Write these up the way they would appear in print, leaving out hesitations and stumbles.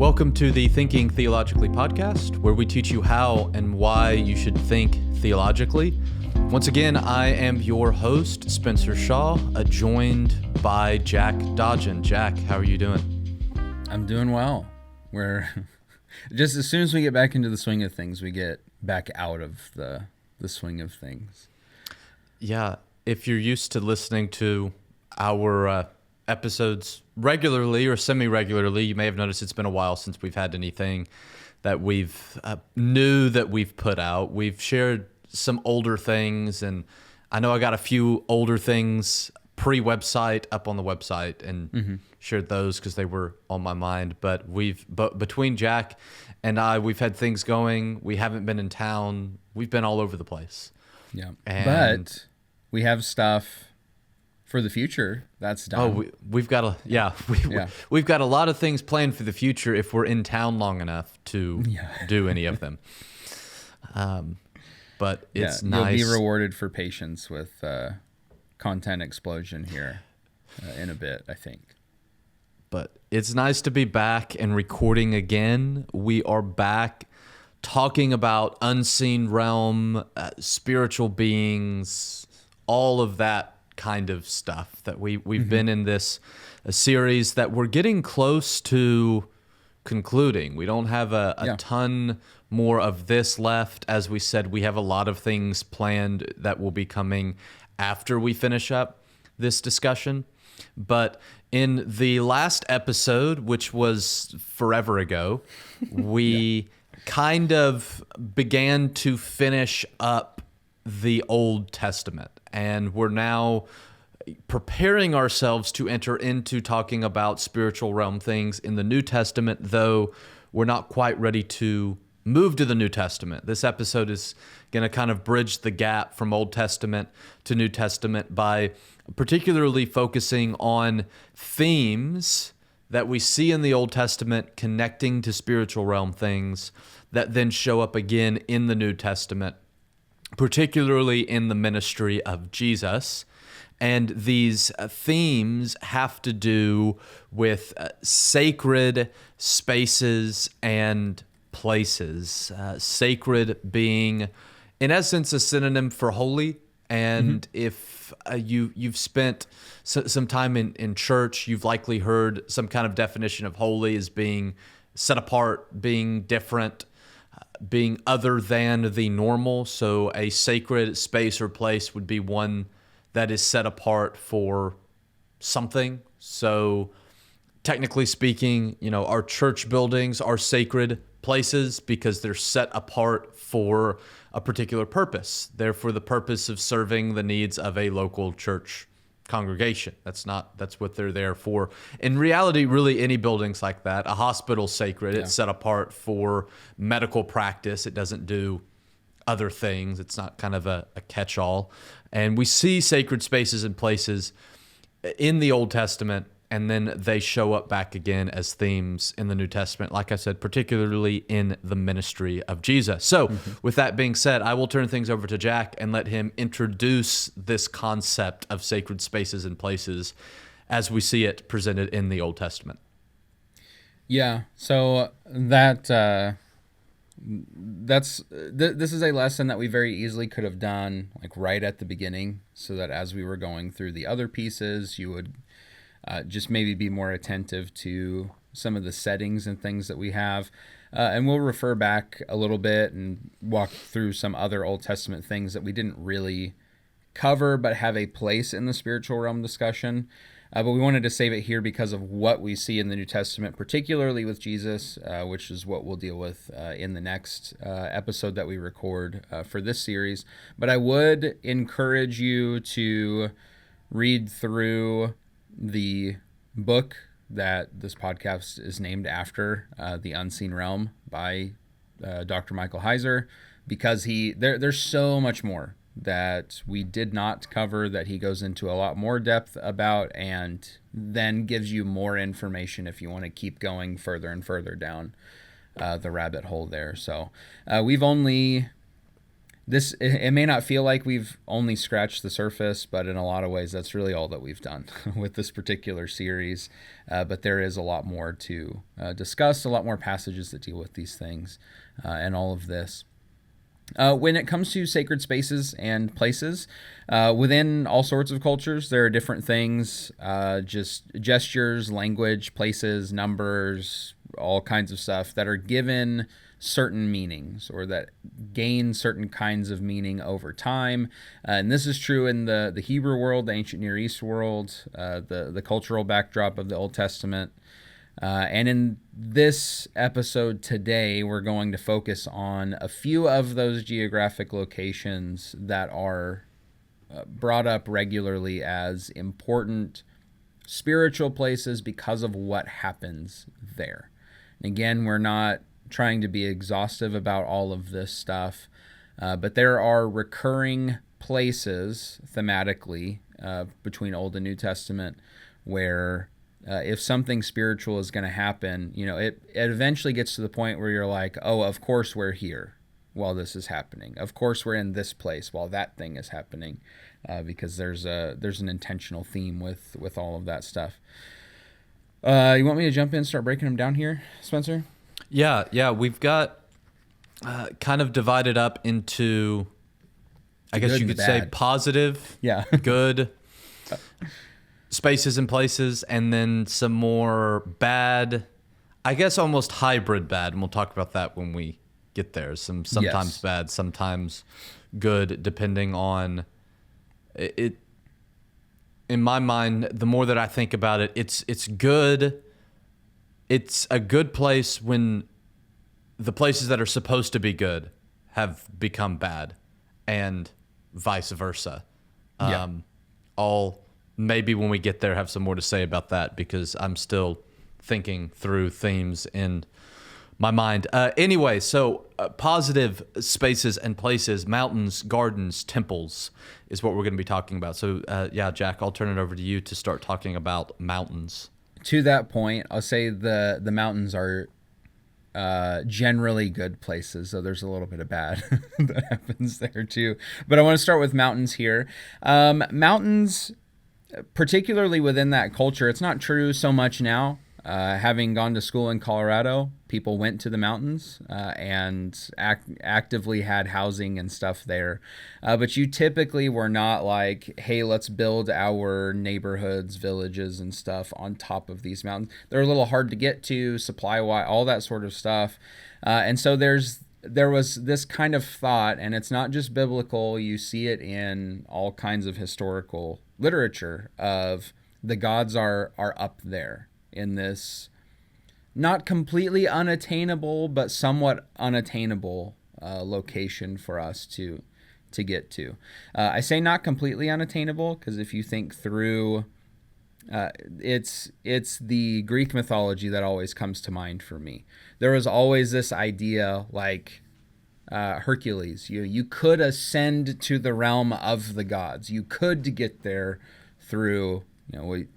Welcome to the Thinking Theologically podcast, where we teach you how and why you should think theologically. Once again, I am your host, Spencer Shaw, joined by Jack Dodgen. Jack, how are you doing? I'm doing well. We're just as soon as we get back into the swing of things, we get back out of the swing of things. Yeah, if you're used to listening to our episodes regularly or semi-regularly, you may have noticed it's been a while since we've had anything that we've new that we've put out. We've shared some older things, and I know I got a few older things pre-website up on the website and shared those because they were on my mind. But between Jack and I, we've had things going. We haven't been in town. We've been all over the place. Yeah, And but we have stuff for the future that's done. Oh, we've got we've got a lot of things planned for the future if we're in town long enough to do any of them. But it's nice. You'll be rewarded for patience with content explosion here in a bit, I think. But it's nice to be back and recording again. We are back talking about unseen realm, spiritual beings, all of that kind of stuff that we've been in this series that we're getting close to concluding. We don't have a ton more of this left. As we said, we have a lot of things planned that will be coming after we finish up this discussion. But in the last episode, which was forever ago, we kind of began to finish up the Old Testament. And we're now preparing ourselves to enter into talking about spiritual realm things in the New Testament, though we're not quite ready to move to the New Testament. This episode is going to kind of bridge the gap from Old Testament to New Testament by particularly focusing on themes that we see in the Old Testament connecting to spiritual realm things that then show up again in the New Testament, particularly in the ministry of Jesus. And these themes have to do with sacred spaces and places. Sacred being, in essence, a synonym for holy. And if you've spent some time in church, you've likely heard some kind of definition of holy as being set apart, being different, being other than the normal. So a sacred space or place would be one that is set apart for something. So technically speaking, our church buildings are sacred places because they're set apart for a particular purpose. They're for the purpose of serving the needs of a local church congregation. That's what they're there for. In reality, really any buildings like that. A hospital's sacred. It's set apart for medical practice. It doesn't do other things. It's not kind of a catch-all. And we see sacred spaces and places in the Old Testament, and then they show up back again as themes in the New Testament, like I said, particularly in the ministry of Jesus. So with that being said, I will turn things over to Jack and let him introduce this concept of sacred spaces and places as we see it presented in the Old Testament. Yeah, so this is a lesson that we very easily could have done like right at the beginning, so that as we were going through the other pieces, you would just maybe be more attentive to some of the settings and things that we have. And we'll refer back a little bit and walk through some other Old Testament things that we didn't really cover but have a place in the spiritual realm discussion. But we wanted to save it here because of what we see in the New Testament, particularly with Jesus, which is what we'll deal with in the next episode that we record for this series. But I would encourage you to read through the book that this podcast is named after, The Unseen Realm by Dr. Michael Heiser, because there's so much more that we did not cover that he goes into a lot more depth about, and then gives you more information if you want to keep going further and further down the rabbit hole there. So we've only it may not feel like we've only scratched the surface, but in a lot of ways, that's really all that we've done with this particular series. But there is a lot more to discuss, a lot more passages that deal with these things and all of this. When it comes to sacred spaces and places, within all sorts of cultures, there are different things, just gestures, language, places, numbers, all kinds of stuff that are given certain meanings or that gain certain kinds of meaning over time. And this is true in the Hebrew world, the ancient Near East world, the cultural backdrop of the Old Testament. And in this episode today, we're going to focus on a few of those geographic locations that are brought up regularly as important spiritual places because of what happens there. And again, we're not trying to be exhaustive about all of this stuff, but there are recurring places thematically between Old and New Testament where if something spiritual is going to happen, it eventually gets to the point where you're like, oh, of course we're here while this is happening. Of course we're in this place while that thing is happening, because there's an intentional theme with all of that stuff. You want me to jump in, start breaking them down here, Spencer? Yeah. We've got kind of divided up into, I guess you could say, positive, good spaces and places, and then some more bad, I guess almost hybrid bad, and we'll talk about that when we get there. Sometimes bad, sometimes good, depending on it. In my mind, the more that I think about it, it's good. It's a good place when the places that are supposed to be good have become bad, and vice versa. I'll maybe when we get there have some more to say about that, because I'm still thinking through themes in my mind. Anyway, so positive spaces and places, mountains, gardens, temples is what we're going to be talking about. So Jack, I'll turn it over to you to start talking about mountains. To that point, I'll say the mountains are generally good places, so there's a little bit of bad that happens there too. But I want to start with mountains here. Mountains, particularly within that culture, it's not true so much now. Having gone to school in Colorado, people went to the mountains and actively had housing and stuff there. But you typically were not like, hey, let's build our neighborhoods, villages, and stuff on top of these mountains. They're a little hard to get to, supply-wise, all that sort of stuff. And so there was this kind of thought, and it's not just biblical. You see it in all kinds of historical literature of the gods are up there in this not completely unattainable, but somewhat unattainable location for us to get to. I say not completely unattainable because if you think through, it's the Greek mythology that always comes to mind for me. There was always this idea like Hercules. You could ascend to the realm of the gods. You could get there through,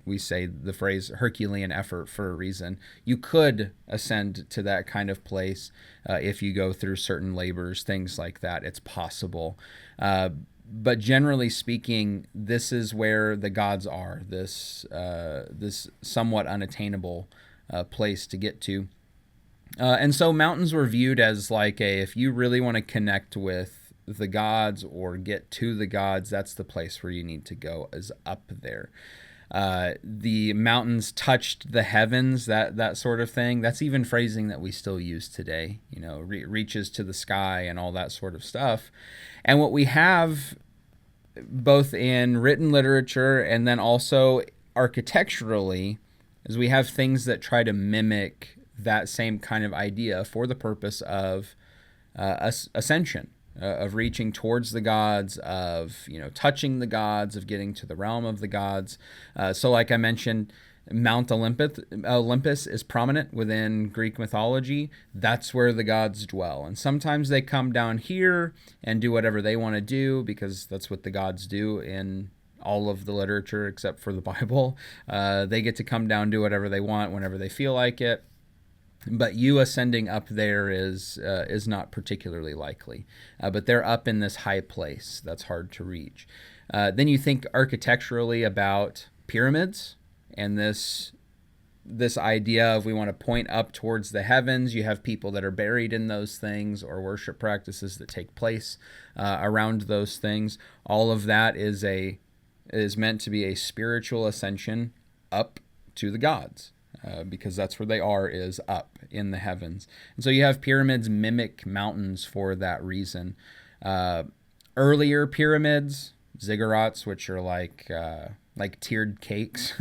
we say the phrase Herculean effort for a reason. You could ascend to that kind of place if you go through certain labors, things like that. It's possible. But generally speaking, this is where the gods are, this somewhat unattainable place to get to. And so mountains were viewed as like if you really want to connect with the gods or get to the gods, that's the place where you need to go, is up there. The mountains touched the heavens, that sort of thing. That's even phrasing that we still use today, reaches to the sky and all that sort of stuff. And what we have both in written literature and then also architecturally is we have things that try to mimic that same kind of idea for the purpose of ascension. Of reaching towards the gods, of touching the gods, of getting to the realm of the gods. So like I mentioned, Mount Olympus is prominent within Greek mythology. That's where the gods dwell. And sometimes they come down here and do whatever they want to do, because that's what the gods do in all of the literature except for the Bible. They get to come down, do whatever they want whenever they feel like it. But you ascending up there is not particularly likely. But they're up in this high place that's hard to reach. Then you think architecturally about pyramids and this idea of we want to point up towards the heavens. You have people that are buried in those things, or worship practices that take place around those things. All of that is meant to be a spiritual ascension up to the gods. Because that's where they are, is up in the heavens. And so you have pyramids mimic mountains for that reason. Earlier pyramids, ziggurats, which are like tiered cakes.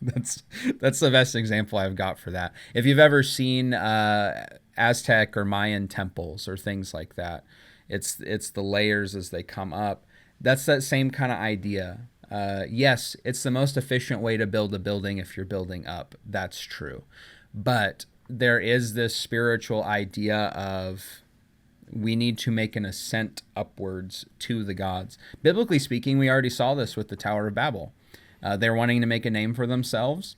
That's the best example I've got for that. If you've ever seen Aztec or Mayan temples or things like that, it's the layers as they come up. That's that same kind of idea. Yes, it's the most efficient way to build a building if you're building up. That's true. But there is this spiritual idea of we need to make an ascent upwards to the gods. Biblically speaking, we already saw this with the Tower of Babel. They're wanting to make a name for themselves,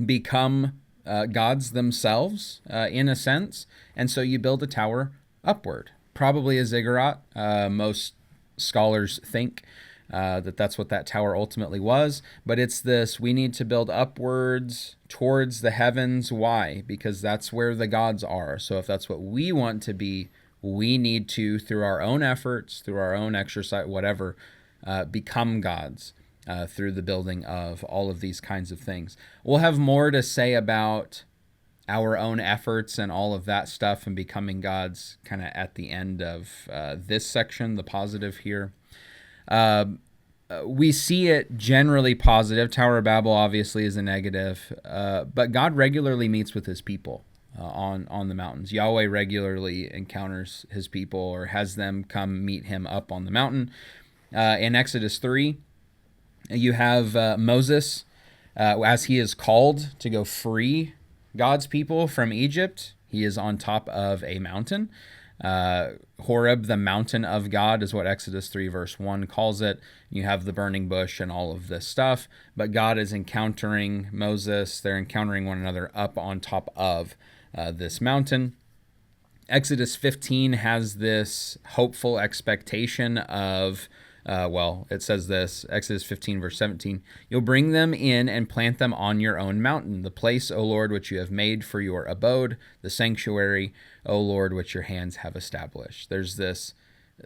become gods themselves in a sense. And so you build a tower upward, probably a ziggurat. Most scholars think that's what that tower ultimately was. But it's this, we need to build upwards towards the heavens. Why? Because that's where the gods are. So if that's what we want to be, we need to, through our own efforts, through our own exercise, whatever, become gods through the building of all of these kinds of things. We'll have more to say about our own efforts and all of that stuff and becoming gods kind of at the end of this section, the positive here. We see it generally positive. Tower of Babel obviously is a negative, but God regularly meets with his people on the mountains. Yahweh regularly encounters his people or has them come meet him up on the mountain. In Exodus 3, you have Moses as he is called to go free God's people from Egypt. He is on top of a mountain. Horeb, the mountain of God, is what Exodus 3 verse 1 calls it. You have the burning bush and all of this stuff, but God is encountering Moses. They're encountering one another up on top of this mountain. Exodus 15 has this hopeful expectation of, it says this, Exodus 15 verse 17, you'll bring them in and plant them on your own mountain, the place, O Lord, which you have made for your abode, the sanctuary, O Lord, which your hands have established. There's this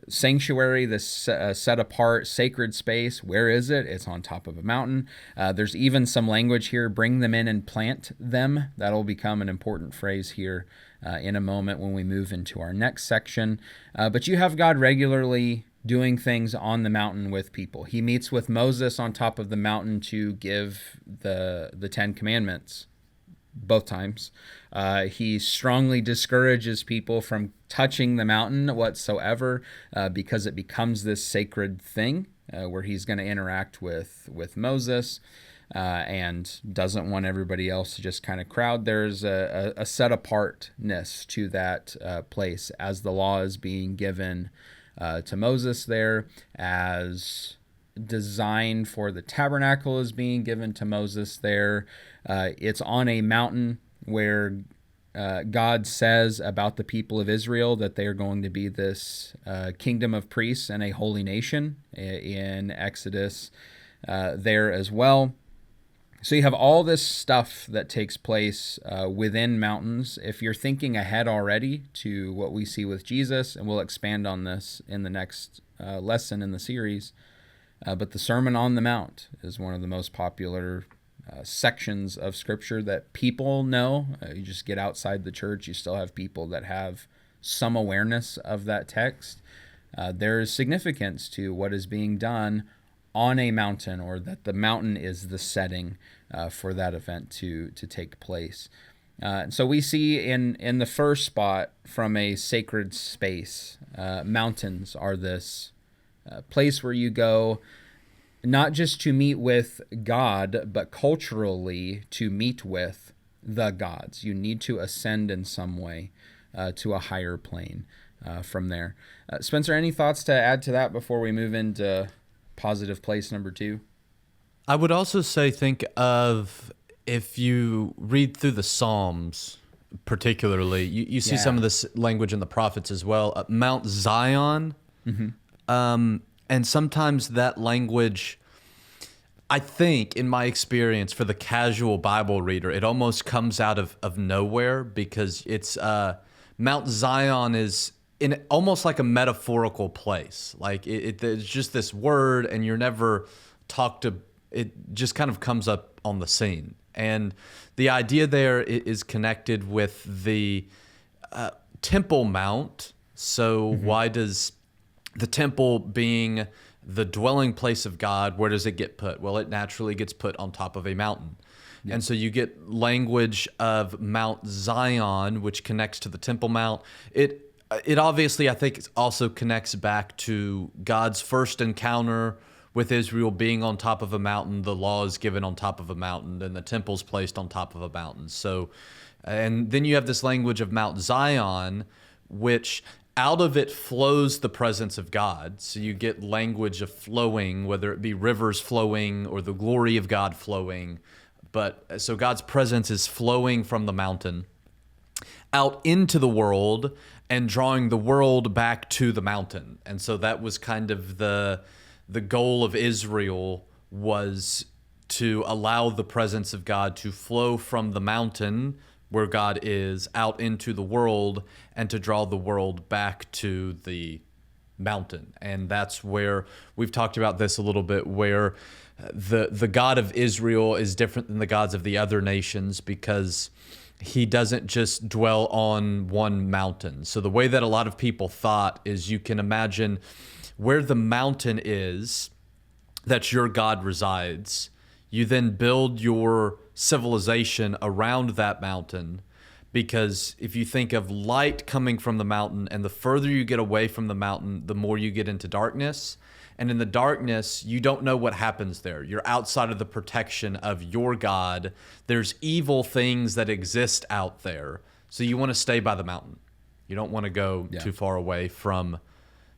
sanctuary, this set apart sacred space. Where is it? It's on top of a mountain. There's even some language here, bring them in and plant them. That'll become an important phrase here in a moment when we move into our next section. But you have God regularly doing things on the mountain with people. He meets with Moses on top of the mountain to give the Ten Commandments. Both times. He strongly discourages people from touching the mountain whatsoever because it becomes this sacred thing where he's going to interact with Moses and doesn't want everybody else to just kind of crowd. There's a set apartness to that place as the law is being given to Moses there, as design for the tabernacle is being given to Moses there. It's on a mountain where God says about the people of Israel that they are going to be this kingdom of priests and a holy nation in Exodus there as well. So you have all this stuff that takes place within mountains. If you're thinking ahead already to what we see with Jesus, and we'll expand on this in the next lesson in the series, but the Sermon on the Mount is one of the most popular sections of Scripture that people know. You just get outside the church, you still have people that have some awareness of that text. There is significance to what is being done on a mountain, or that the mountain is the setting for that event to take place. So we see in the first spot, from a sacred space, mountains are this place where you go not just to meet with God, but culturally to meet with the gods. You need to ascend in some way to a higher plane from there. Spencer, any thoughts to add to that before we move into positive place number 2? I would also say, think of, if you read through the Psalms, particularly. You see Yeah. some of this language in the prophets as well. Mount Zion, and sometimes that language, I think, in my experience, for the casual Bible reader, it almost comes out of nowhere because it's Mount Zion is in almost like a metaphorical place. Like it's just this word, and you're never talked to. It just kind of comes up on the scene, and the idea there is connected with the Temple Mount. So why does the temple being the dwelling place of God, where does it get put? Well, it naturally gets put on top of a mountain. Yeah. And so you get language of Mount Zion, which connects to the Temple Mount. It obviously, I think, also connects back to God's first encounter with Israel being on top of a mountain. The law is given on top of a mountain, and the temple's placed on top of a mountain. So, and then you have this language of Mount Zion, which out of it flows the presence of God. So you get language of flowing, whether it be rivers flowing or the glory of God flowing. But so God's presence is flowing from the mountain out into the world and drawing the world back to the mountain. And so that was kind of the goal of Israel, was to allow the presence of God to flow from the mountain where God is out into the world and to draw the world back to the mountain. And that's where we've talked about this a little bit, where the God of Israel is different than the gods of the other nations because he doesn't just dwell on one mountain. So the way that a lot of people thought is, you can imagine where the mountain is that your God resides. You then build your civilization around that mountain, because if you think of light coming from the mountain, and the further you get away from the mountain, the more you get into darkness. And in the darkness, you don't know what happens there. You're outside of the protection of your God. There's evil things that exist out there. So you want to stay by the mountain. You don't want to go too far away from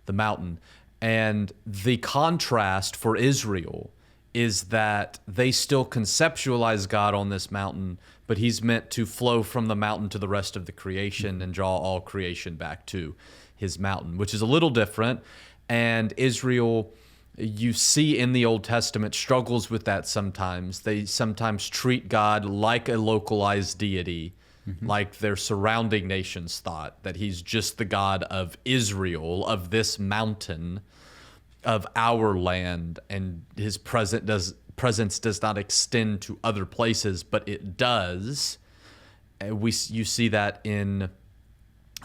the mountain. And the contrast for Israel is that they still conceptualize God on this mountain, but he's meant to flow from the mountain to the rest of the creation and draw all creation back to his mountain, which is a little different. And Israel, you see in the Old Testament, struggles with that sometimes. They sometimes treat God like a localized deity, like their surrounding nations thought, that he's just the God of Israel, of this mountain, of our land, and his presence does not extend to other places, but it does. You see that in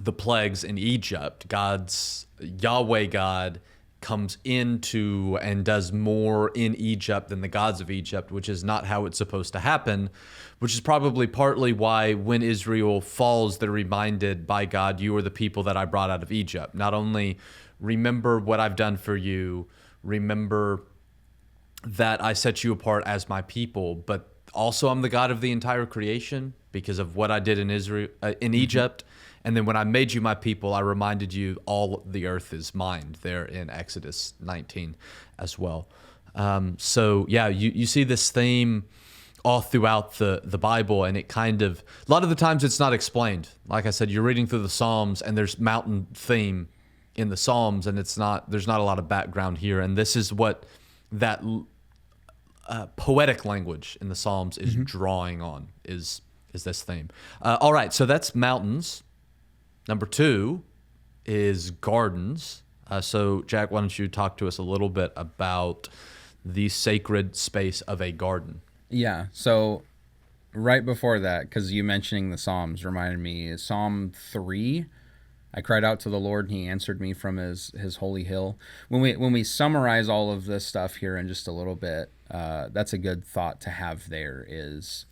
the plagues in Egypt. Yahweh God comes into and does more in Egypt than the gods of Egypt, which is not how it's supposed to happen, which is probably partly why when Israel falls, they're reminded by God, you are the people that I brought out of Egypt. Not only remember what I've done for you, remember that I set you apart as my people, but also I'm the God of the entire creation because of what I did in Egypt. And then when I made you my people, I reminded you all the earth is mine, there in Exodus 19 as well. So yeah, you see this theme all throughout the Bible, and it kind of, a lot of the times it's not explained. Like I said, you're reading through the Psalms and there's mountain theme in the Psalms, and there's not a lot of background here. And this is what that poetic language in the Psalms is drawing on, is this theme. All right, so that's mountains. Number 2 is gardens. So Jack, why don't you talk to us a little bit about the sacred space of a garden? Yeah, so right before that, because you mentioning the Psalms reminded me, is Psalm 3. I cried out to the Lord, and he answered me from his holy hill. When we summarize all of this stuff here in just a little bit, that's a good thought to have there, is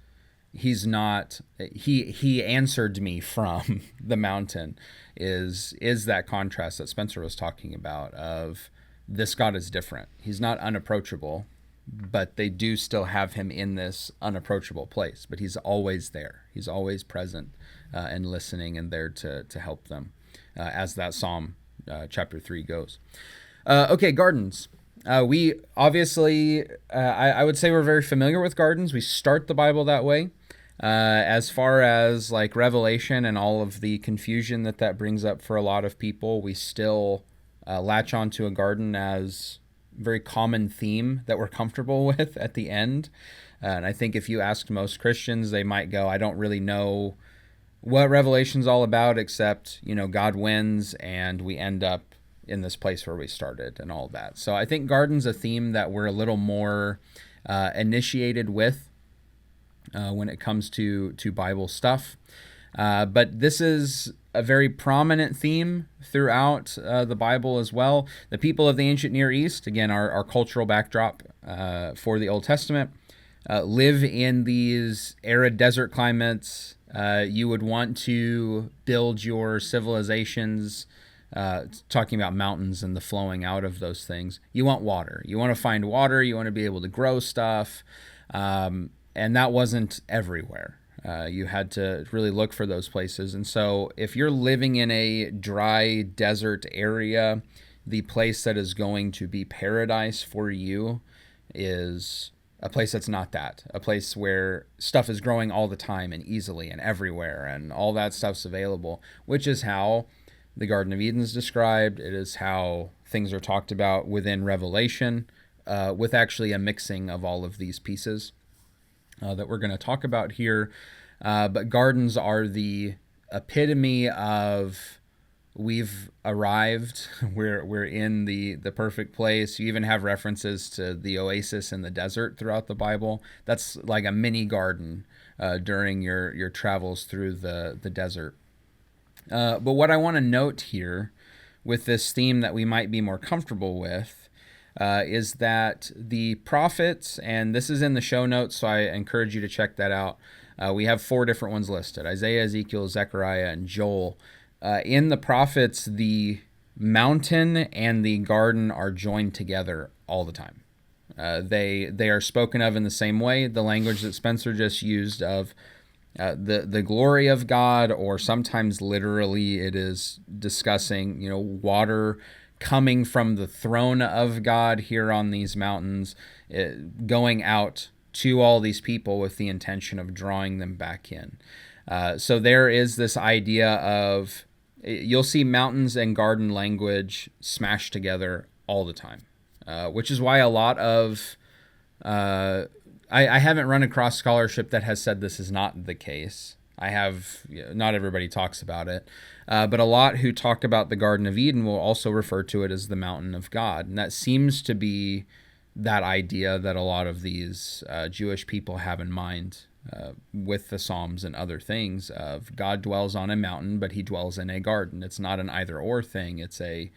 he answered me from the mountain, is that contrast that Spencer was talking about, of this God is different. He's not unapproachable, but they do still have him in this unapproachable place, but he's always there. He's always present and listening and there to help them, as that Psalm chapter 3 goes. Okay, gardens. We obviously, I would say we're very familiar with gardens. We start the Bible that way. As far as like Revelation and all of the confusion that brings up for a lot of people, we still latch onto a garden as a very common theme that we're comfortable with at the end. And I think if you asked most Christians, they might go, I don't really know what Revelation's all about, except, God wins and we end up in this place where we started and all that. So I think garden's a theme that we're a little more initiated with when it comes to Bible stuff. But this is a very prominent theme throughout the Bible as well. The people of the ancient Near East, again, our cultural backdrop for the Old Testament, live in these arid desert climates. You would want to build your civilizations, talking about mountains and the flowing out of those things. You want water. You want to find water. You want to be able to grow stuff. And that wasn't everywhere. You had to really look for those places. And so if you're living in a dry desert area, the place that is going to be paradise for you is a place that's not that. A place where stuff is growing all the time and easily and everywhere and all that stuff's available, which is how the Garden of Eden is described. It is how things are talked about within Revelation, with actually a mixing of all of these pieces that we're going to talk about here. But gardens are the epitome of we've arrived. We're in the perfect place. You even have references to the oasis in the desert throughout the Bible. That's like a mini garden during your travels through the desert. But what I want to note here with this theme that we might be more comfortable with is that the prophets, and this is in the show notes, so I encourage you to check that out. We have 4 different ones listed: Isaiah, Ezekiel, Zechariah, and Joel. In the prophets, the mountain and the garden are joined together all the time. They are spoken of in the same way. The language that Spencer just used of the glory of God, or sometimes literally it is discussing, water coming from the throne of God here on these mountains, going out to all these people with the intention of drawing them back in. So there is this idea of, you'll see mountains and garden language smashed together all the time, which is why a lot of, I haven't run across scholarship that has said this is not the case. I have, not everybody talks about it, but a lot who talk about the Garden of Eden will also refer to it as the mountain of God. And that seems to be that idea that a lot of these Jewish people have in mind with the Psalms and other things of God dwells on a mountain, but he dwells in a garden. It's not an either or thing. It's a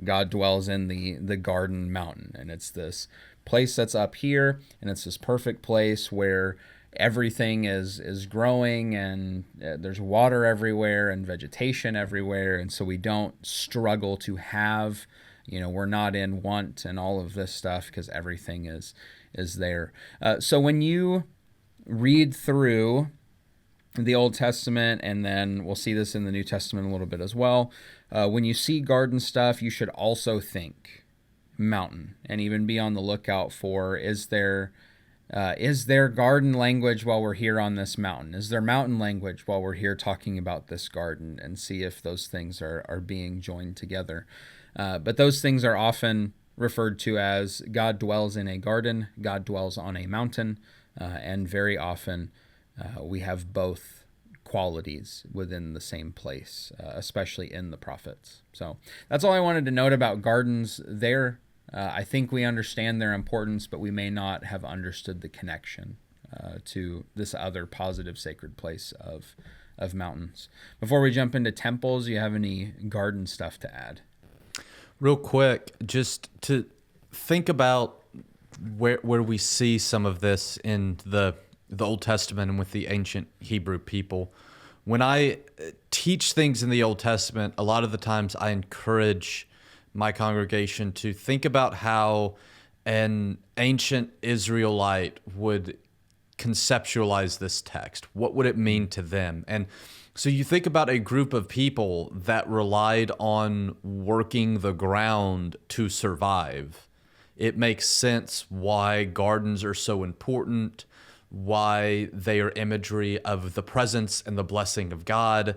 God dwells in the garden mountain. And it's this place that's up here, and it's this perfect place where everything is growing and there's water everywhere and vegetation everywhere. And so we don't struggle to have, we're not in want and all of this stuff because everything is there. So when you read through the Old Testament, and then we'll see this in the New Testament a little bit as well, when you see garden stuff, you should also think mountain and even be on the lookout for, is there garden language while we're here on this mountain? Is there mountain language while we're here talking about this garden? And see if those things are being joined together. But those things are often referred to as God dwells in a garden, God dwells on a mountain, and very often we have both qualities within the same place, especially in the prophets. So that's all I wanted to note about gardens there. I think we understand their importance, but we may not have understood the connection to this other positive sacred place of mountains. Before we jump into temples, do you have any garden stuff to add? Real quick, just to think about where we see some of this in the Old Testament and with the ancient Hebrew people. When I teach things in the Old Testament, a lot of the times I encourage my congregation to think about how an ancient Israelite would conceptualize this text. What would it mean to them? And so you think about a group of people that relied on working the ground to survive. It makes sense why gardens are so important, why they are imagery of the presence and the blessing of God,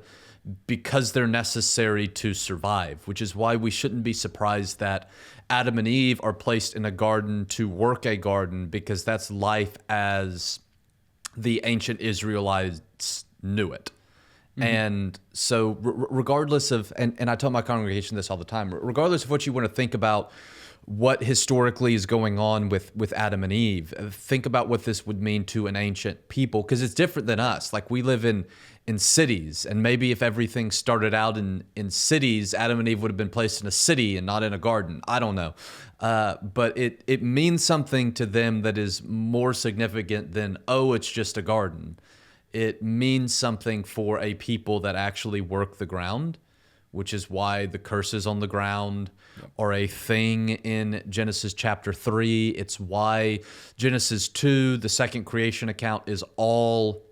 because they're necessary to survive, which is why we shouldn't be surprised that Adam and Eve are placed in a garden to work a garden, because that's life as the ancient Israelites knew it. And so regardless of, and I tell my congregation this all the time, regardless of what you want to think about what historically is going on with Adam and Eve, think about what this would mean to an ancient people, because it's different than us. Like, we live in cities, and maybe if everything started out in cities, Adam and Eve would have been placed in a city and not in a garden. I don't know. But it means something to them that is more significant than, oh, it's just a garden. It means something for a people that actually work the ground, which is why the curses on the ground are a thing in Genesis chapter 3. It's why Genesis 2, the second creation account, is all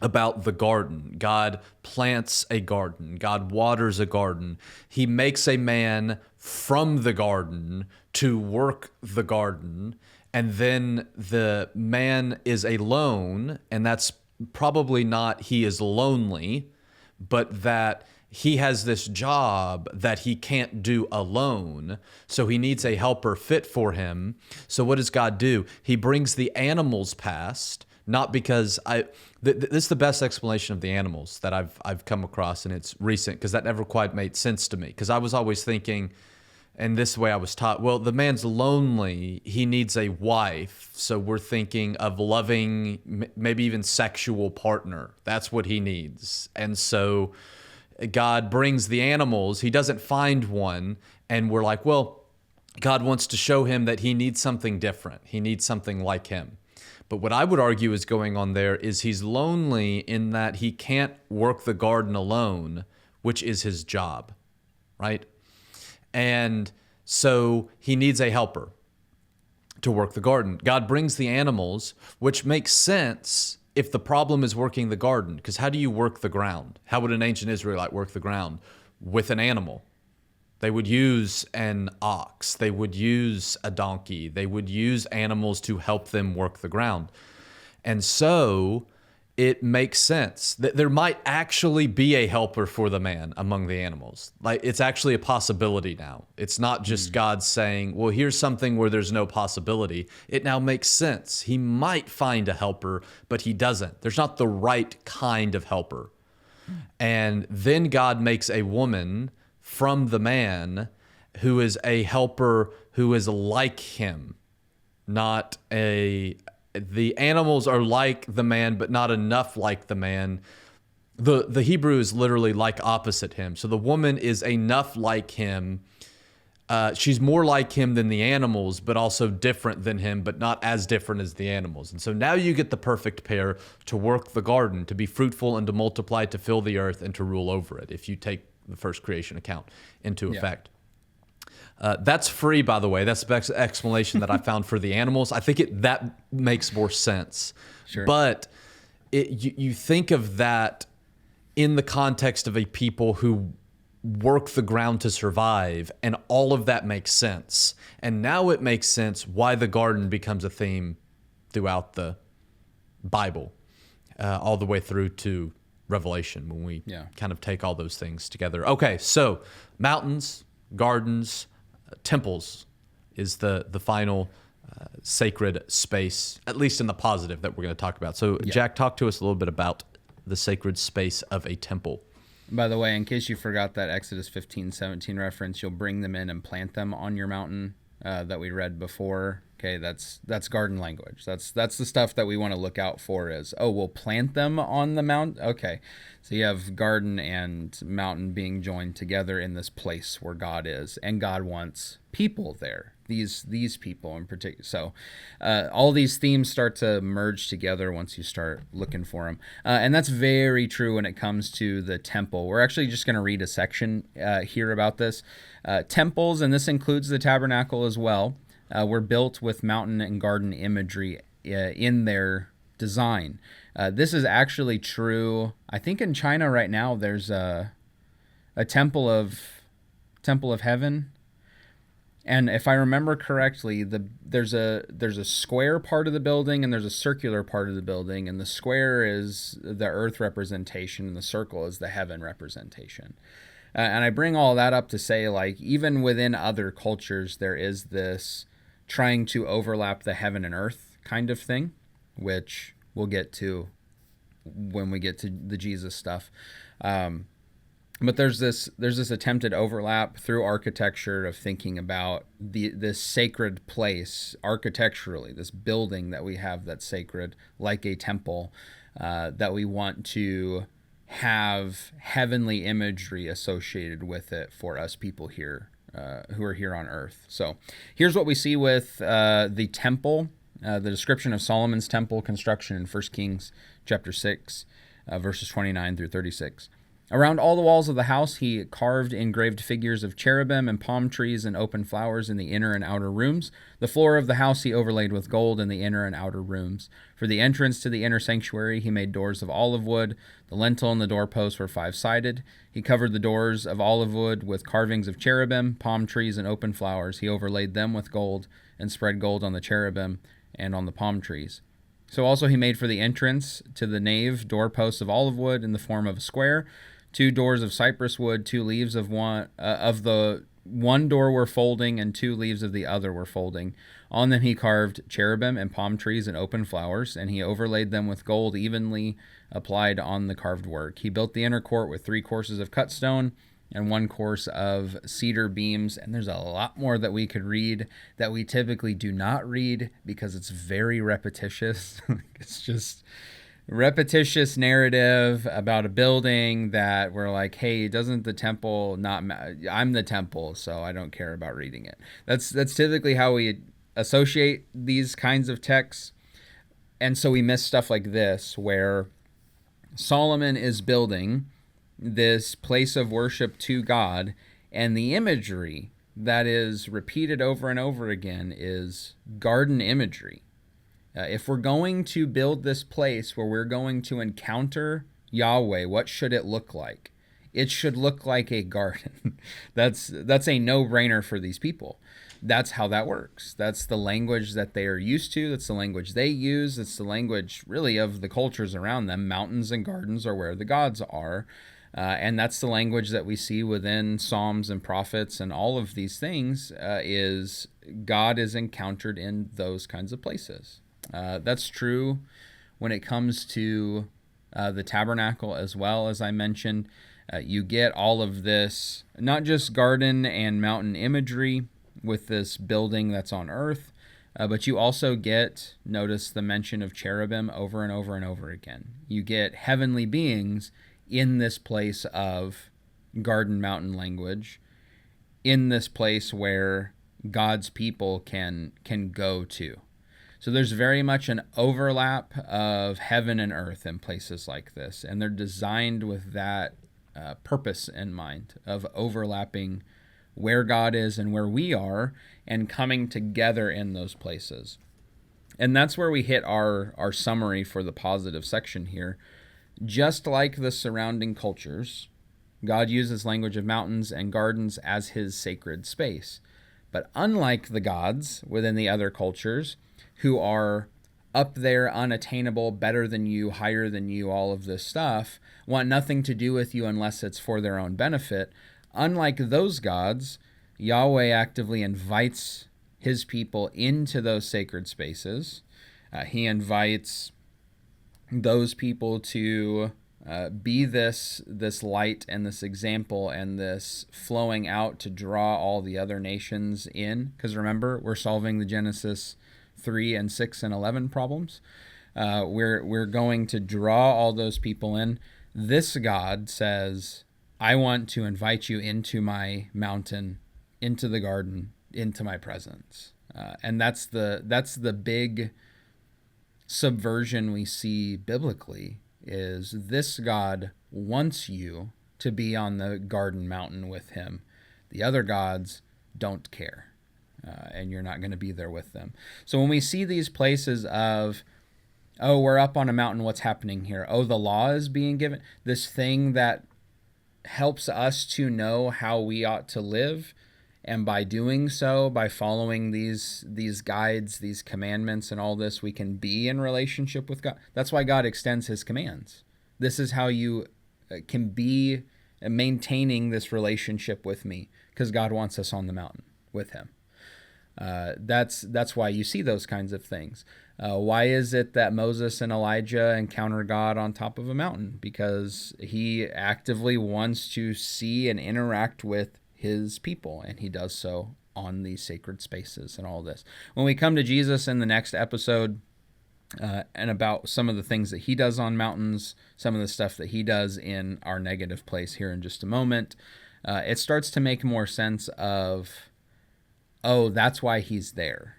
about the garden. God plants a garden. God waters a garden. He makes a man from the garden to work the garden. And then the man is alone, and that's probably not he is lonely, but that he has this job that he can't do alone. So he needs a helper fit for him. So what does God do? He brings the animals past, not because this is the best explanation of the animals that I've come across, and it's recent, because that never quite made sense to me. Because I was always thinking, and this way I was taught, well, the man's lonely, he needs a wife. So we're thinking of loving, maybe even sexual partner. That's what he needs. And so God brings the animals. He doesn't find one. And we're like, well, God wants to show him that he needs something different. He needs something like him. But what I would argue is going on there is he's lonely in that he can't work the garden alone, which is his job, right? And so he needs a helper to work the garden. God brings the animals, which makes sense if the problem is working the garden, because how do you work the ground? How would an ancient Israelite work the ground? With an animal. They would use an ox. They would use a donkey. They would use animals to help them work the ground. And so it makes sense that there might actually be a helper for the man among the animals. Like, it's actually a possibility now. It's not just God saying, well, here's something where there's no possibility. It now makes sense. He might find a helper, but he doesn't. There's not the right kind of helper. And then God makes a woman from the man who is a helper who is like him, not a... The animals are like the man, but not enough like the man. The Hebrew is literally like opposite him. So the woman is enough like him. She's more like him than the animals, but also different than him, but not as different as the animals. And so now you get the perfect pair to work the garden, to be fruitful and to multiply, to fill the earth and to rule over it, if you take the first creation account into effect. That's free, by the way. That's the best explanation that I found for the animals. I think that makes more sense. Sure. But you think of that in the context of a people who work the ground to survive, and all of that makes sense. And now it makes sense why the garden becomes a theme throughout the Bible, all the way through to Revelation, when we kind of take all those things together. Okay, so mountains, gardens, temples is the final sacred space, at least in the positive, that we're going to talk about. So, Jack, talk to us a little bit about the sacred space of a temple. By the way, in case you forgot that Exodus 15:17 reference, you'll bring them in and plant them on your mountain that we read before. Okay, that's garden language. That's the stuff that we want to look out for is, oh, we'll plant them on the mount. Okay, so you have garden and mountain being joined together in this place where God is, and God wants people there. These people in particular. So all these themes start to merge together once you start looking for them. And that's very true when it comes to the temple. We're actually just going to read a section here about this. Temples, and this includes the tabernacle as well, were built with mountain and garden imagery in their design. This is actually true. I think in China right now there's a temple of heaven. And if I remember correctly, there's a square part of the building and there's a circular part of the building, and the square is the earth representation and the circle is the heaven representation. And I bring all that up to say, like, even within other cultures, there is this trying to overlap the heaven and earth kind of thing, which we'll get to when we get to the Jesus stuff. But there's this attempted overlap through architecture of thinking about this sacred place architecturally, this building that we have that's sacred, like a temple, that we want to have heavenly imagery associated with it for us people here who are here on earth. So here's what we see with the temple, the description of Solomon's temple construction in 1 Kings chapter 6, verses 29 through 36. Around all the walls of the house, he carved engraved figures of cherubim and palm trees and open flowers in the inner and outer rooms. The floor of the house he overlaid with gold in the inner and outer rooms. For the entrance to the inner sanctuary, he made doors of olive wood. The lintel and the doorposts were 5-sided. He covered the doors of olive wood with carvings of cherubim, palm trees, and open flowers. He overlaid them with gold and spread gold on the cherubim and on the palm trees. So also he made for the entrance to the nave doorposts of olive wood in the form of a square. 2 doors of cypress wood, 2 leaves of the one door were folding, and 2 leaves of the other were folding. On them he carved cherubim and palm trees and open flowers, and he overlaid them with gold evenly applied on the carved work. He built the inner court with 3 courses of cut stone and 1 course of cedar beams. And there's a lot more that we could read that we typically do not read because it's very repetitious. It's just repetitious narrative about a building that we're like, hey, doesn't the temple not I'm the temple, so I don't care about reading it. That's typically how we associate these kinds of texts. And so we miss stuff like this, where Solomon is building this place of worship to God, and the imagery that is repeated over and over again is garden imagery. If we're going to build this place where we're going to encounter Yahweh, what should it look like? It should look like a garden. That's a no-brainer for these people. That's how that works. That's the language that they are used to. That's the language they use. It's the language, really, of the cultures around them. Mountains and gardens are where the gods are. And that's the language that we see within Psalms and prophets and all of these things, is God is encountered in those kinds of places. That's true when it comes to the tabernacle as well. As I mentioned, you get all of this, not just garden and mountain imagery with this building that's on earth, but you also get, notice the mention of cherubim over and over and over again. You get heavenly beings in this place of garden mountain language, in this place where God's people can go to. So there's very much an overlap of heaven and earth in places like this, and they're designed with that purpose in mind of overlapping where God is and where we are and coming together in those places. And that's where we hit our summary for the positive section here. Just like the surrounding cultures, God uses language of mountains and gardens as his sacred space. But unlike the gods within the other cultures, who are up there, unattainable, better than you, higher than you, all of this stuff, want nothing to do with you unless it's for their own benefit. Unlike those gods, Yahweh actively invites his people into those sacred spaces. He invites those people to be this light and this example and this flowing out to draw all the other nations in. Because remember, we're solving the Genesis 3 and 6 and 11 problems. We're going to draw all those people in. This God says, I want to invite you into my mountain, into the garden, into my presence. And that's the big subversion we see biblically, is this God wants you to be on the garden mountain with him. The other gods don't care. And you're not going to be there with them. So when we see these places of, oh, we're up on a mountain, what's happening here? Oh, the law is being given. This thing that helps us to know how we ought to live And by doing so, by following these guides, these commandments and all this, we can be in relationship with God. That's why God extends his commands. This is how you can be maintaining this relationship with me, because God wants us on the mountain with him. That's why you see those kinds of things. Why is it that Moses and Elijah encounter God on top of a mountain? Because he actively wants to see and interact with his people, and he does so on these sacred spaces and all this. When we come to Jesus in the next episode, and about some of the things that he does on mountains, some of the stuff that he does in our negative place here in just a moment, it starts to make more sense of, oh, that's why he's there.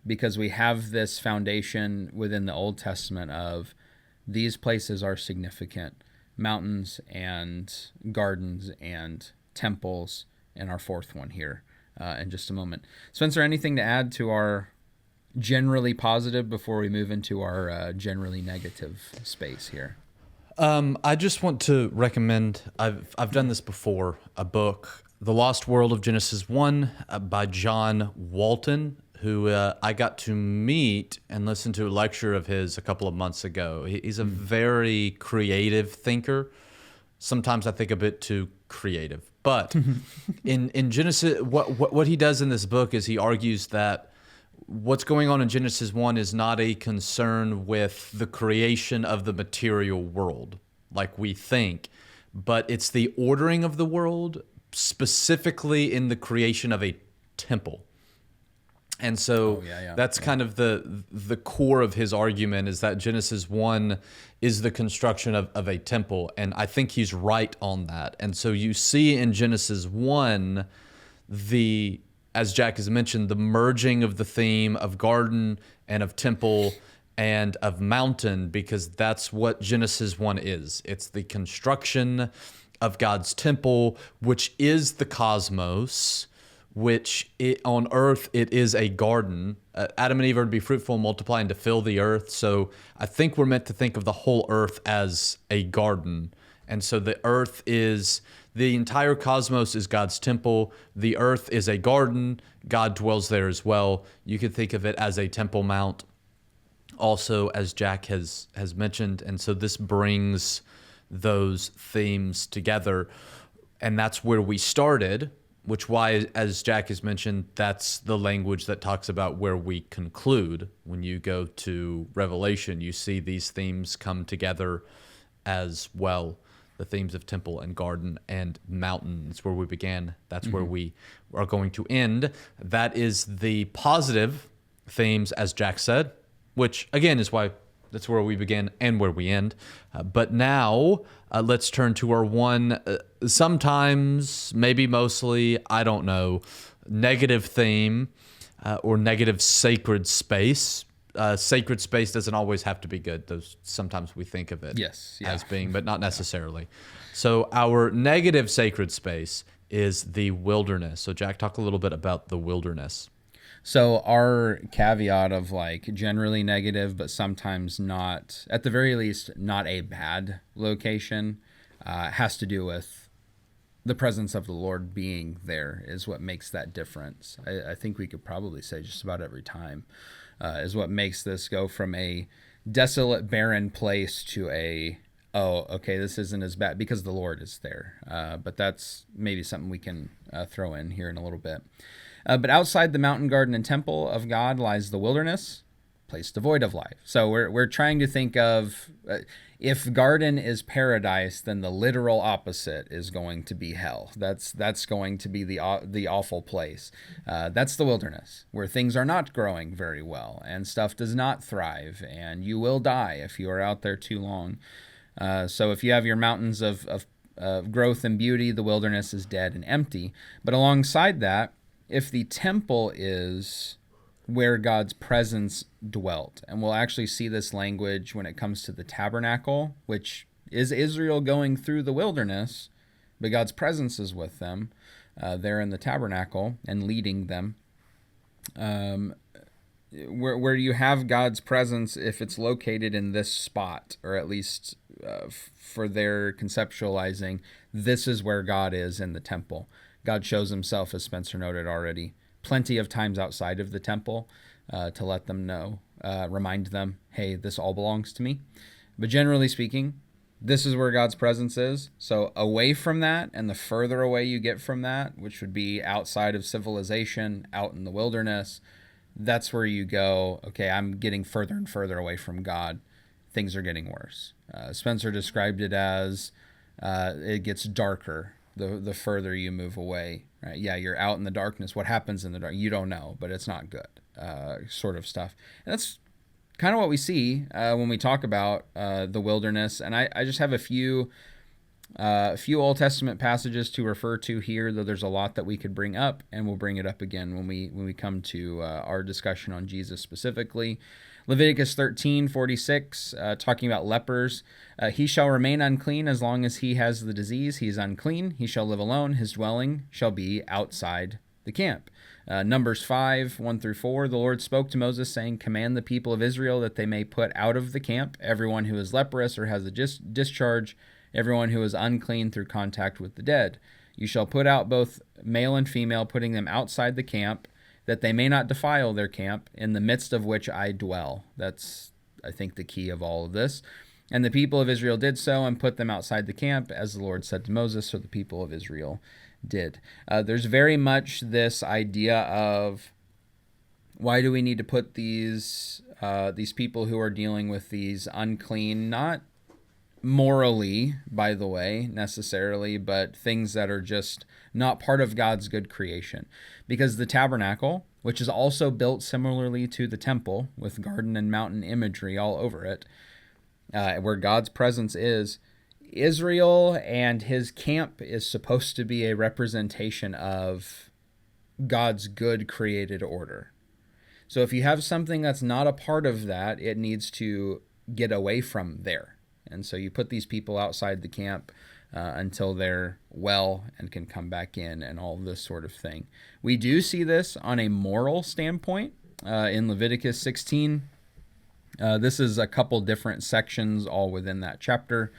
Because we have this foundation within the Old Testament of these places are significant. Mountains and gardens and temples, and our fourth one here in just a moment. Spencer, anything to add to our generally positive before we move into our generally negative space here? I just want to recommend, I've done this before, a book, The Lost World of Genesis 1 by John Walton, who I got to meet and listen to a lecture of his a couple of months ago. He's a very creative thinker. Sometimes I think a bit too creative. But in Genesis, what he does in this book is he argues that what's going on in Genesis 1 is not a concern with the creation of the material world like we think, but it's the ordering of the world, specifically in the creation of a temple. And so that's kind of the core of his argument, is that Genesis 1 is the construction of a temple. And I think he's right on that. And so you see in Genesis 1, as Jack has mentioned, the merging of the theme of garden and of temple and of mountain, because that's what Genesis 1 is. It's the construction of God's temple, which is the cosmos, on earth, it is a garden. Adam and Eve are to be fruitful and multiply and to fill the earth. So I think we're meant to think of the whole earth as a garden. And so the entire cosmos is God's temple. The earth is a garden. God dwells there as well. You could think of it as a temple mount also, as Jack has mentioned. And so this brings those themes together. And that's where we started. Why, as Jack has mentioned, that's the language that talks about where we conclude. When you go to Revelation, you see these themes come together as well. The themes of temple and garden and mountain. It's where we began. That's where we are going to end. That is the positive themes, as Jack said, which, again, is why that's where we begin and where we end. But now let's turn to our one, sometimes, maybe mostly, I don't know, negative theme or negative sacred space. Sacred space doesn't always have to be good. Sometimes we think of it as being, but not necessarily. So our negative sacred space is the wilderness. So Jack, talk a little bit about the wilderness. So our caveat of generally negative, but sometimes not, at the very least, not a bad location, has to do with the presence of the Lord being there is what makes that difference. I think we could probably say just about every time is what makes this go from a desolate, barren place to this isn't as bad because the Lord is there. But that's maybe something we can throw in here in a little bit. But outside the mountain garden and temple of God lies the wilderness, place devoid of life. So we're trying to think of, if garden is paradise, then the literal opposite is going to be hell. That's going to be the awful place. That's the wilderness, where things are not growing very well and stuff does not thrive, and you will die if you are out there too long. So if you have your mountains of growth and beauty, the wilderness is dead and empty. But alongside that, if the temple is where God's presence dwelt, and we'll actually see this language when it comes to the tabernacle, which is Israel going through the wilderness, but God's presence is with them there in the tabernacle and leading them. Where you have God's presence, if it's located in this spot, or at least for their conceptualizing, this is where God is in the temple. God shows himself, as Spencer noted already, plenty of times outside of the temple to let them know, remind them, hey, this all belongs to me. But generally speaking, this is where God's presence is. So away from that, and the further away you get from that, which would be outside of civilization, out in the wilderness, that's where you go, okay, I'm getting further and further away from God. Things are getting worse. Spencer described it as it gets darker the further you move away. Right? Yeah, you're out in the darkness. What happens in the dark? You don't know, but it's not good, sort of stuff. And that's kind of what we see when we talk about the wilderness. And I just have a few Old Testament passages to refer to here, though there's a lot that we could bring up, and we'll bring it up again when we come to our discussion on Jesus specifically. Leviticus 13:46, talking about lepers. He shall remain unclean as long as he has the disease. He is unclean. He shall live alone. His dwelling shall be outside the camp. Numbers 5:1-4, the Lord spoke to Moses, saying, command the people of Israel that they may put out of the camp everyone who is leprous or has a discharge, everyone who is unclean through contact with the dead. You shall put out both male and female, putting them outside the camp, that they may not defile their camp, in the midst of which I dwell. That's, I think, the key of all of this. And the people of Israel did so and put them outside the camp, as the Lord said to Moses, so the people of Israel did. There's very much this idea of, why do we need to put these people who are dealing with these unclean, not morally, by the way, necessarily, but things that are just not part of God's good creation. Because the tabernacle, which is also built similarly to the temple, with garden and mountain imagery all over it, where God's presence is, Israel and his camp is supposed to be a representation of God's good created order. So if you have something that's not a part of that, it needs to get away from there. And so you put these people outside the camp until they're well and can come back in, and all this sort of thing. We do see this on a moral standpoint in Leviticus 16. This is a couple different sections all within that chapter.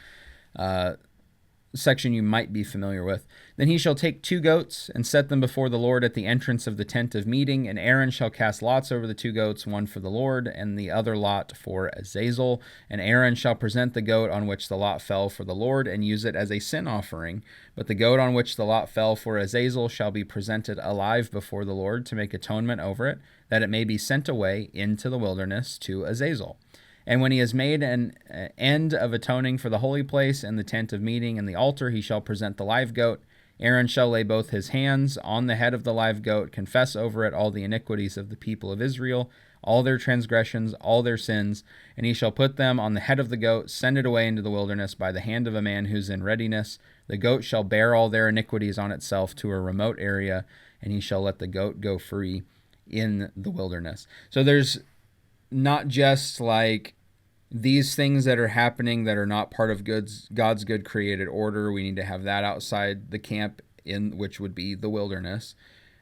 Section you might be familiar with. Then he shall take 2 goats and set them before the Lord at the entrance of the tent of meeting, and Aaron shall cast lots over the 2 goats, one for the Lord and the other lot for Azazel. And Aaron shall present the goat on which the lot fell for the Lord and use it as a sin offering. But the goat on which the lot fell for Azazel shall be presented alive before the Lord to make atonement over it, that it may be sent away into the wilderness to Azazel. And when he has made an end of atoning for the holy place and the tent of meeting and the altar, he shall present the live goat. Aaron shall lay both his hands on the head of the live goat, confess over it all the iniquities of the people of Israel, all their transgressions, all their sins, and he shall put them on the head of the goat, send it away into the wilderness by the hand of a man who's in readiness. The goat shall bear all their iniquities on itself to a remote area, and he shall let the goat go free in the wilderness. So there's not just like these things that are happening that are not part of God's good created order. We need to have that outside the camp, in which would be the wilderness,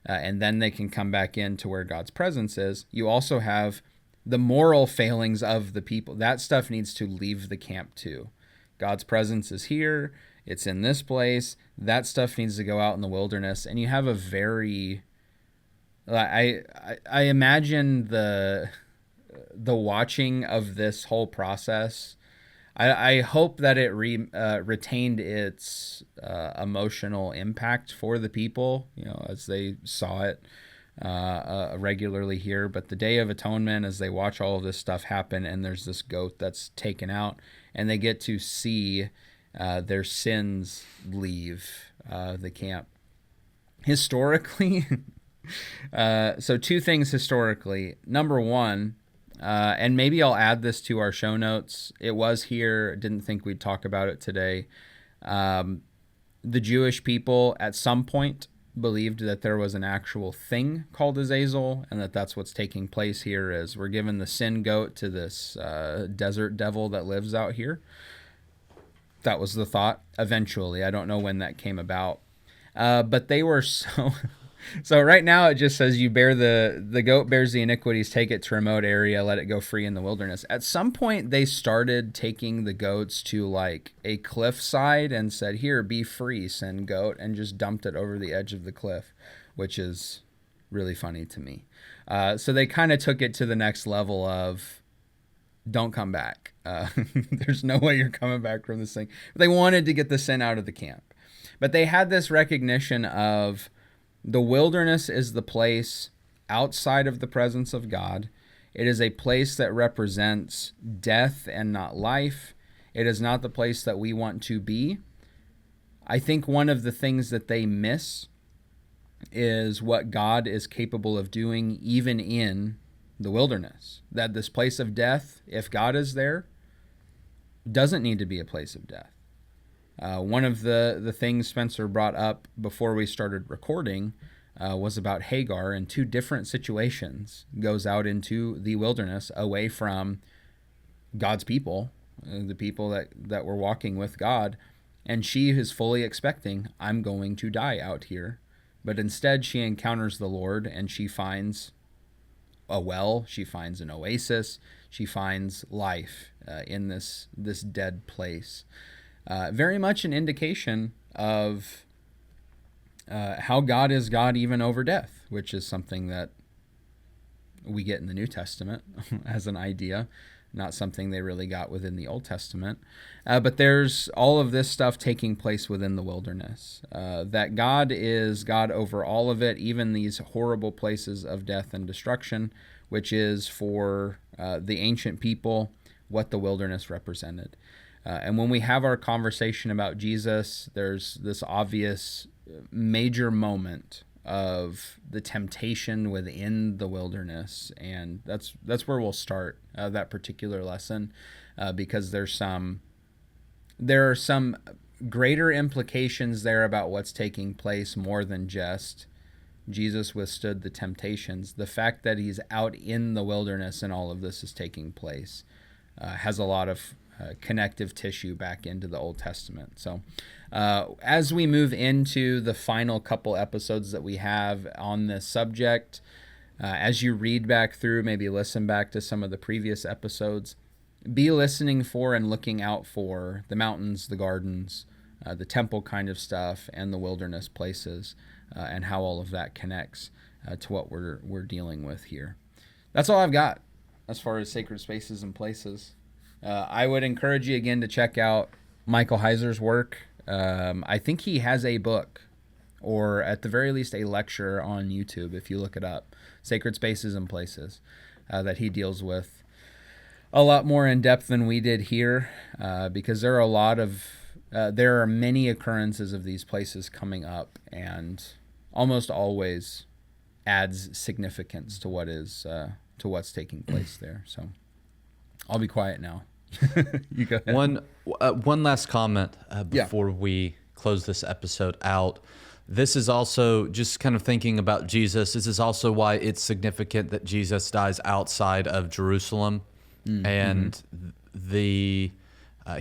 and then they can come back into where God's presence is. You also have the moral failings of the people. That stuff needs to leave the camp too. God's presence is here. It's in this place. That stuff needs to go out in the wilderness. And you have a very, I imagine the watching of this whole process, I hope that it retained its emotional impact for the people, as they saw it regularly here. But the Day of Atonement, as they watch all of this stuff happen, and there's this goat that's taken out, and they get to see their sins leave the camp. Historically, so 2 things historically. Number 1, and maybe I'll add this to our show notes. It was here. Didn't think we'd talk about it today. The Jewish people at some point believed that there was an actual thing called Azazel, and that's what's taking place here. Is we're giving the sin goat to this desert devil that lives out here. That was the thought eventually. I don't know when that came about. But they were so So right now it just says you bear the goat bears the iniquities, take it to a remote area, let it go free in the wilderness. At some point they started taking the goats to like a cliffside and said, here, be free, send goat, and just dumped it over the edge of the cliff, which is really funny to me. So they kind of took it to the next level of don't come back. There's no way you're coming back from this thing. But they wanted to get the sin out of the camp. But they had this recognition of the wilderness is the place outside of the presence of God. It is a place that represents death and not life. It is not the place that we want to be. I think one of the things that they miss is what God is capable of doing even in the wilderness. That this place of death, if God is there, doesn't need to be a place of death. One of the things Spencer brought up before we started recording was about Hagar in two different situations, goes out into the wilderness away from God's people, the people that were walking with God, and she is fully expecting, I'm going to die out here. But instead she encounters the Lord and she finds a well, she finds an oasis, she finds life in this dead place. Very much an indication of how God is God even over death, which is something that we get in the New Testament as an idea, not something they really got within the Old Testament. But there's all of this stuff taking place within the wilderness, that God is God over all of it, even these horrible places of death and destruction, which is for the ancient people what the wilderness represented. And when we have our conversation about Jesus, there's this obvious major moment of the temptation within the wilderness, and that's where we'll start that particular lesson, because there are some greater implications there about what's taking place more than just Jesus withstood the temptations. The fact that he's out in the wilderness and all of this is taking place has a lot of connective tissue back into the Old Testament. So as we move into the final couple episodes that we have on this subject, as you read back through, maybe listen back to some of the previous episodes, be listening for and looking out for the mountains, the gardens, the temple kind of stuff, and the wilderness places, and how all of that connects to what we're dealing with here. That's all I've got as far as sacred spaces and places. I would encourage you again to check out Michael Heiser's work. I think he has a book, or at the very least a lecture on YouTube, if you look it up, Sacred Spaces and Places, that he deals with a lot more in depth than we did here, because there are many occurrences of these places coming up, and almost always adds significance to what's taking place there. So I'll be quiet now. You go ahead. One last comment before we close this episode out. This is also just kind of thinking about Jesus. This is also why it's significant that Jesus dies outside of Jerusalem. And the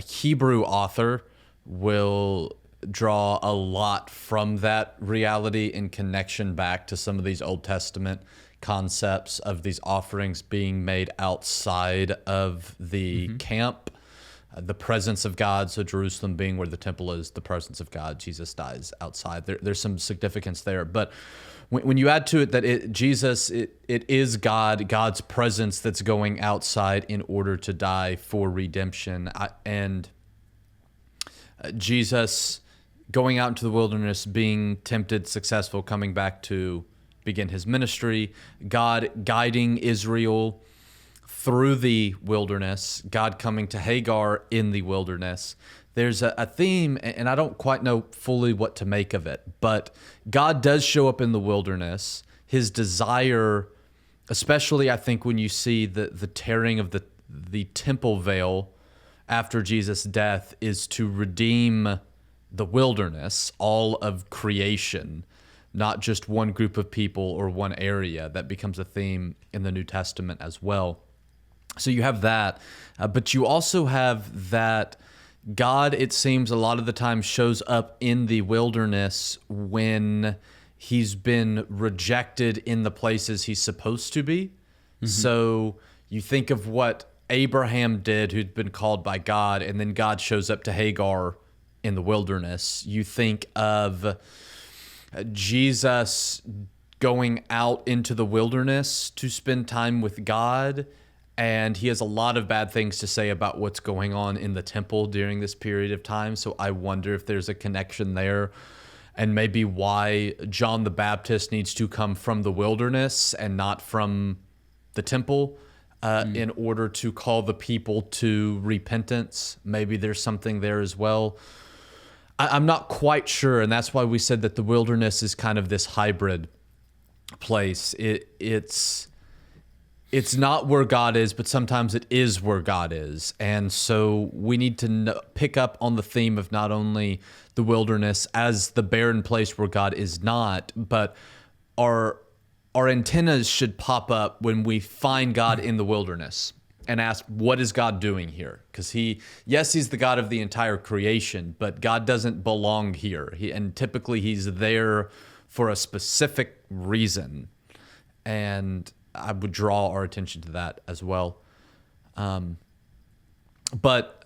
Hebrew author will draw a lot from that reality in connection back to some of these Old Testament concepts of these offerings being made outside of the camp, the presence of God. So Jerusalem being where the temple is, the presence of God, Jesus dies outside. There's some significance there. But when you add to it that Jesus is God's presence that's going outside in order to die for redemption, and Jesus going out into the wilderness, being tempted, successful, coming back to begin his ministry, God guiding Israel through the wilderness, God coming to Hagar in the wilderness. There's a theme, and I don't quite know fully what to make of it, but God does show up in the wilderness. His desire, especially I think when you see the tearing of the temple veil after Jesus' death, is to redeem the wilderness, all of creation, not just one group of people or one area. That becomes a theme in the New Testament as well. So you have that, but you also have that God, it seems a lot of the time, shows up in the wilderness when he's been rejected in the places he's supposed to be. So you think of what Abraham did, who'd been called by God, and then God shows up to Hagar in the wilderness. You think of Jesus going out into the wilderness to spend time with God, and he has a lot of bad things to say about what's going on in the temple during this period of time. So I wonder if there's a connection there, and maybe why John the Baptist needs to come from the wilderness and not from the temple in order to call the people to repentance. Maybe there's something there as well. I'm not quite sure, and that's why we said that the wilderness is kind of this hybrid place. It's not where God is, but sometimes it is where God is. And so we need to pick up on the theme of not only the wilderness as the barren place where God is not, but our antennas should pop up when we find God in the wilderness and ask, what is God doing here? Because he's the God of the entire creation, but God doesn't belong here. And typically he's there for a specific reason. And I would draw our attention to that as well. But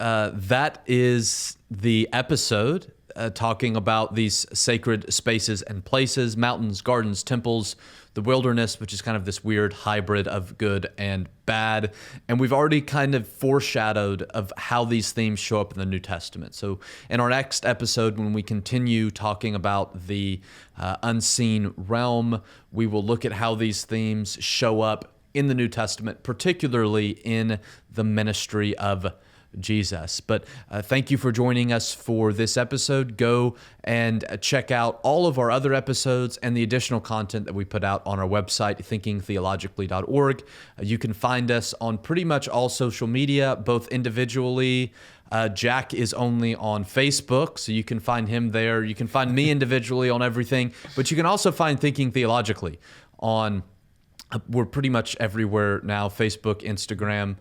that is the episode talking about these sacred spaces and places, mountains, gardens, temples, the wilderness, which is kind of this weird hybrid of good and bad. And we've already kind of foreshadowed of how these themes show up in the New Testament. So in our next episode, when we continue talking about the unseen realm, we will look at how these themes show up in the New Testament, particularly in the ministry of Jesus. But thank you for joining us for this episode. Go and check out all of our other episodes and the additional content that we put out on our website, thinkingtheologically.org. You can find us on pretty much all social media, both individually. Jack is only on Facebook, so you can find him there. You can find me individually on everything, but you can also find Thinking Theologically on, we're pretty much everywhere now, Facebook, Instagram,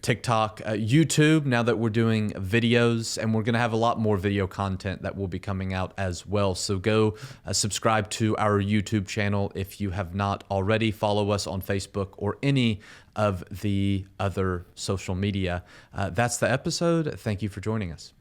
TikTok, YouTube, now that we're doing videos, and we're going to have a lot more video content that will be coming out as well. So go subscribe to our YouTube channel if you have not already. Follow us on Facebook or any of the other social media. That's the episode. Thank you for joining us.